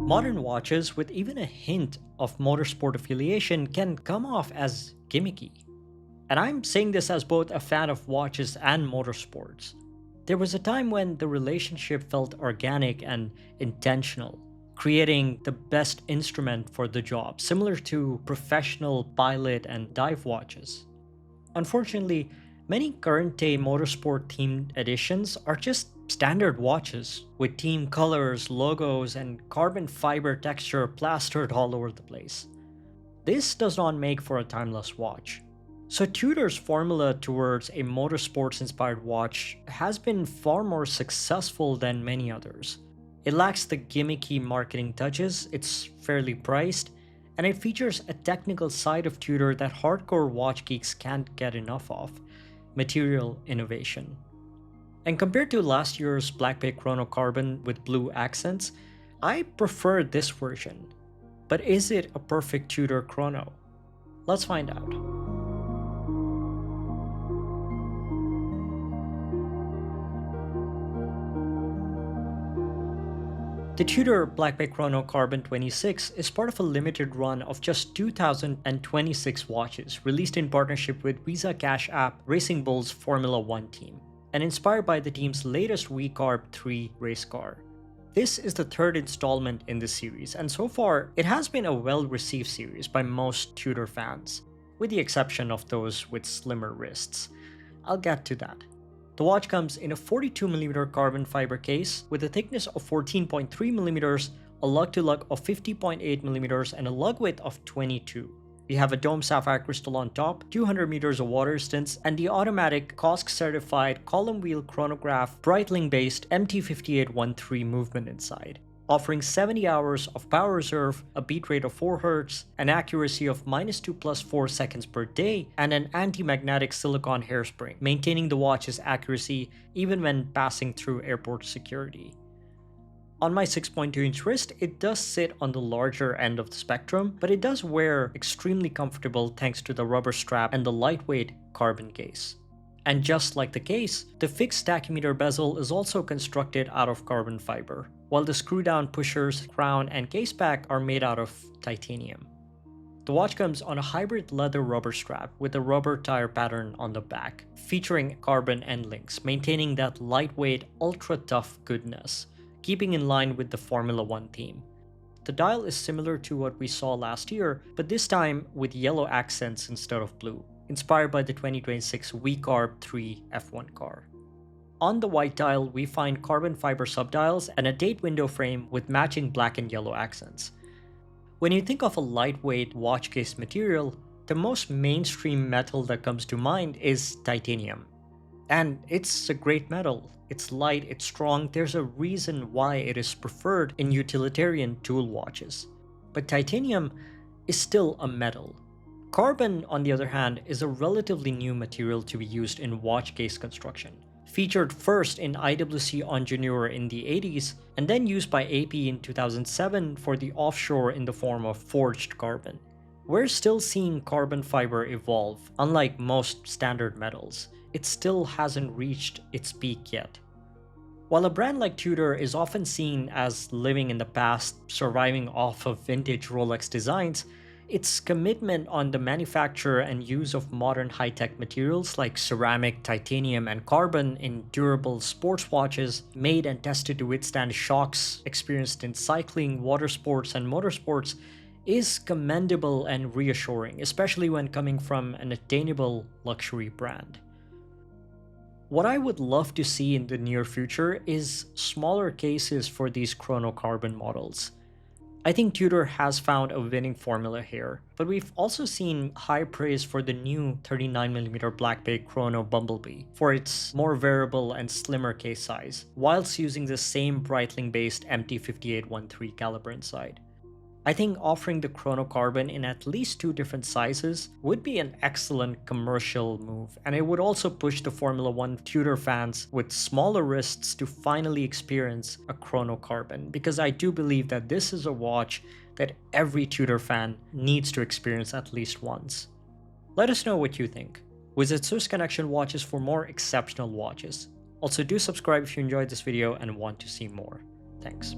Modern watches with even a hint of motorsport affiliation can come off as gimmicky. And I'm saying this as both a fan of watches and motorsports. There was a time when the relationship felt organic and intentional, creating the best instrument for the job, similar to professional pilot and dive watches. Unfortunately, many current-day motorsport-themed editions are just standard watches, with team colors, logos, and carbon fiber texture plastered all over the place. This does not make for a timeless watch. So Tudor's formula towards a motorsports-inspired watch has been far more successful than many others. It lacks the gimmicky marketing touches, it's fairly priced, and it features a technical side of Tudor that hardcore watch geeks can't get enough of: material innovation. And compared to last year's Black Bay Chrono Carbon with blue accents, I prefer this version. But is it a perfect Tudor chrono? Let's find out. The Tudor Black Bay Chrono Carbon 26 is part of a limited run of just 2,026 watches released in partnership with Visa Cash App Racing Bull's Formula One team, and inspired by the team's latest VCARB 3 race car. This is the third installment in the series, and so far it has been a well-received series by most Tudor fans, with the exception of those with slimmer wrists. I'll get to that. The watch comes in a 42mm carbon fiber case with a thickness of 14.3mm, a lug-to-lug of 50.8mm, and a lug width of 22. We have a dome sapphire crystal on top, 200 meters of water resistance, and the automatic COSC-certified column wheel chronograph Breitling-based MT5813 movement inside, offering 70 hours of power reserve, a beat rate of 4 Hz, an accuracy of -2+4 seconds per day, and an anti-magnetic silicone hairspring, maintaining the watch's accuracy even when passing through airport security. On my 6.2-inch wrist, it does sit on the larger end of the spectrum, but it does wear extremely comfortable thanks to the rubber strap and the lightweight carbon case. And just like the case, the fixed tachymeter bezel is also constructed out of carbon fiber, while the screw-down pushers, crown, and case back are made out of titanium. The watch comes on a hybrid leather rubber strap with a rubber tire pattern on the back, featuring carbon end links, maintaining that lightweight, ultra-tough goodness, keeping in line with the Formula One theme. The dial is similar to what we saw last year, but this time with yellow accents instead of blue, inspired by the 2026 VCARB 3 F1 car. On the white dial, we find carbon fiber subdials and a date window frame with matching black and yellow accents. When you think of a lightweight watch case material, the most mainstream metal that comes to mind is titanium. And it's a great metal. It's light, it's strong, there's a reason why it is preferred in utilitarian tool watches. But titanium is still a metal. Carbon, on the other hand, is a relatively new material to be used in watch case construction. Featured first in IWC Ingenieur in the 80s, and then used by AP in 2007 for the offshore in the form of forged carbon. We're still seeing carbon fiber evolve, unlike most standard metals. It still hasn't reached its peak yet. While a brand like Tudor is often seen as living in the past, surviving off of vintage Rolex designs, its commitment on the manufacture and use of modern high-tech materials like ceramic, titanium, and carbon in durable sports watches made and tested to withstand shocks experienced in cycling, water sports, and motorsports is commendable and reassuring, especially when coming from an attainable luxury brand. What I would love to see in the near future is smaller cases for these Chrono Carbon models. I think Tudor has found a winning formula here, but we've also seen high praise for the new 39mm Black Bay Chrono Bumblebee for its more variable and slimmer case size, whilst using the same Breitling-based MT5813 caliber inside. I think offering the Chrono Carbon in at least 2 different sizes would be an excellent commercial move, and it would also push the Formula One Tudor fans with smaller wrists to finally experience a Chrono Carbon, because I do believe that this is a watch that every Tudor fan needs to experience at least once. Let us know what you think. Visit Swiss Connection Watches for more exceptional watches. Also, do subscribe if you enjoyed this video and want to see more. Thanks.